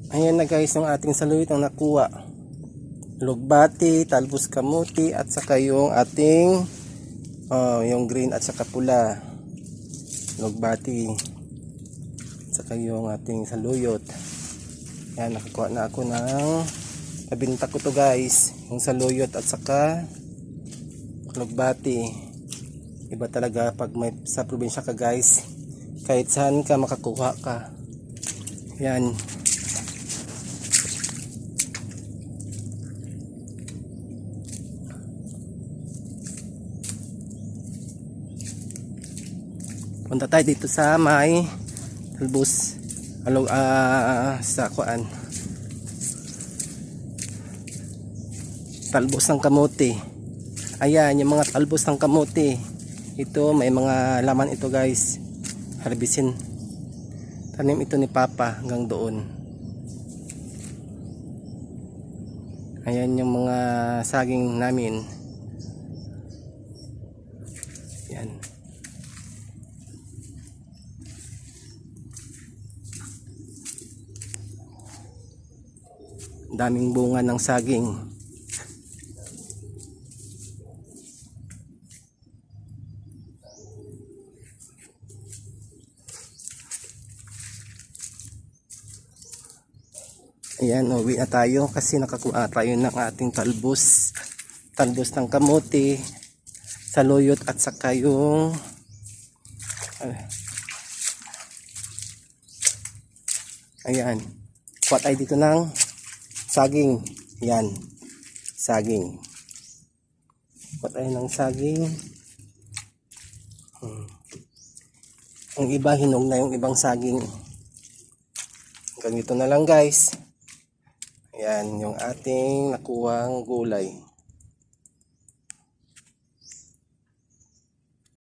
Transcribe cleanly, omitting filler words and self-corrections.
Ayan na guys yung ating saluyot ang nakuha. Lugbati, talbos kamuti at saka yung ating yung green at saka pula. Lugbati at saka yung ating saluyot. Ayan, nakakuha na ako ng nabinta ko to guys. Yung saluyot at saka lugbati. Iba talaga pag may sa probinsya ka guys. Kahit saan ka makakuha ka. Yan. Punta tayo dito sa may talbos sa kuan. Talbos ng kamote. Ayan, yung mga talbos ng kamote. Ito, may mga laman ito guys. Harbisin. Tanim ito ni Papa hanggang doon. Ayan yung mga saging namin. Yan. Daming bunga ng saging. Ayan, uwi na tayo kasi nakakuha tayo ng ating talbos ng kamote, saluyot at saka yung ayan, kuha tayo dito ng saging. Yan, saging. Kuha tayo ng saging. Ang iba hinog na yung ibang saging. Hanggang dito na lang guys. Yan yung ating nakuhang gulay.